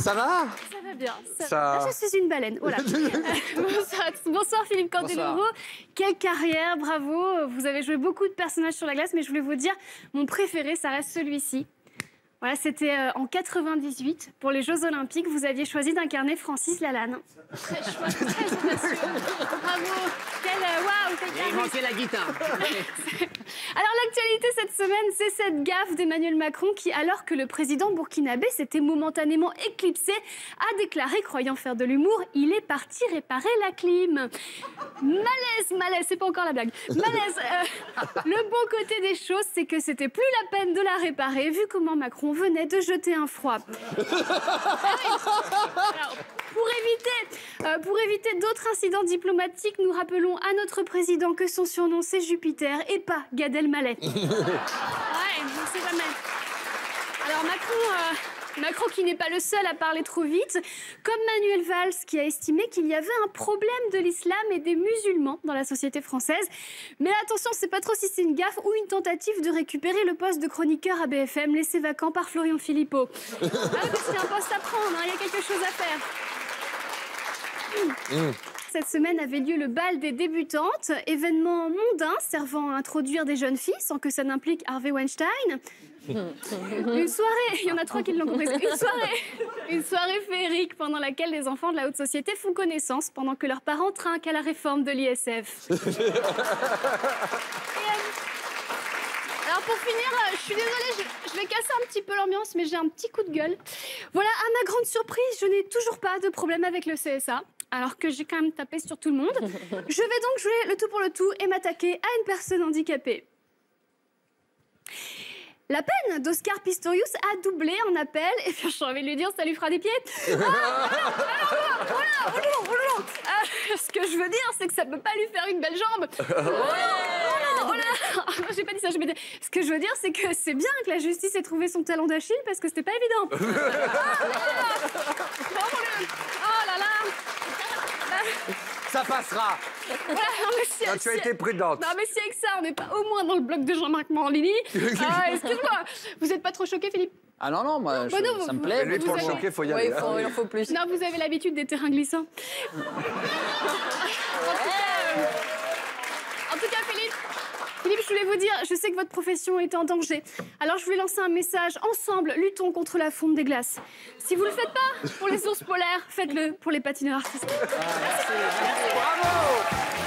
Ça va? Ça va bien. Ah, je suis une baleine. Voilà. Bonsoir Philippe Candeloro. Quelle carrière, bravo. Vous avez joué beaucoup de personnages sur la glace, mais je voulais vous dire, mon préféré, ça reste celui-ci. Voilà, c'était en 98, pour les Jeux Olympiques. Vous aviez choisi d'incarner Francis Lalanne. Très chouette, très audacieux. Bravo. Waouh, quel charisme. Il manquait la guitare. Alors, l'actualité cette semaine, c'est cette gaffe d'Emmanuel Macron qui, alors que le président burkinabé s'était momentanément éclipsé, a déclaré, croyant faire de l'humour, il est parti réparer la clim. Malaise, c'est pas encore la blague. Malaise. Le bon côté des choses, c'est que c'était plus la peine de la réparer, vu comment Macron venait de jeter un froid. Alors, pour éviter d'autres incidents diplomatiques, nous rappelons à notre président que son surnom c'est Jupiter et pas Gad Elmaleh. Ouais, on sait jamais. Alors Macron qui n'est pas le seul à parler trop vite, comme Manuel Valls qui a estimé qu'il y avait un problème de l'islam et des musulmans dans la société française. Mais attention, c'est pas trop si c'est une gaffe ou une tentative de récupérer le poste de chroniqueur à BFM laissé vacant par Florian Philippot. Ah oui, parce qu'il y a un poste à prendre, il y a quelque chose à faire. Cette semaine avait lieu le bal des débutantes, événement mondain servant à introduire des jeunes filles sans que ça n'implique Harvey Weinstein. Une soirée, il y en a 3 qui l'ont compris, une soirée féerique pendant laquelle les enfants de la haute société font connaissance pendant que leurs parents trinquent à la réforme de l'ISF. Alors pour finir, je suis désolée, je vais casser un petit peu l'ambiance, mais j'ai un petit coup de gueule. Voilà, à ma grande surprise, je n'ai toujours pas de problème avec le CSA, alors que j'ai quand même tapé sur tout le monde. Je vais donc jouer le tout pour le tout et m'attaquer à une personne handicapée. La peine d'Oscar Pistorius a doublé en appel, et puis j'ai envie de lui dire, ça lui fera des pieds. Ce que je veux dire, c'est que ça peut pas lui faire une belle jambe. J'ai pas dit ça, je m'étais... Ce que je veux dire, c'est que c'est bien que la justice ait trouvé son talon d'Achille, parce que c'était pas évident. Oh là là. Ça passera. Voilà, non, mais si, tu as été prudente. Non, mais si avec ça, on n'est pas au moins dans le bloc de Jean-Marc Morandini. Excuse-moi. Vous n'êtes pas trop choqué, Philippe? Ah non, moi, ça me plaît. Mais lui, pour le choquer, il faut y aller. Il en faut plus. Non, vous avez l'habitude des terrains glissants. En tout cas, Philippe, je voulais vous dire, je sais que votre profession est en danger. Alors, je voulais lancer un message. Ensemble, luttons contre la fonte des glaces. Si vous ne le faites pas pour les ours polaires, faites-le pour les patineurs artistiques. Bravo.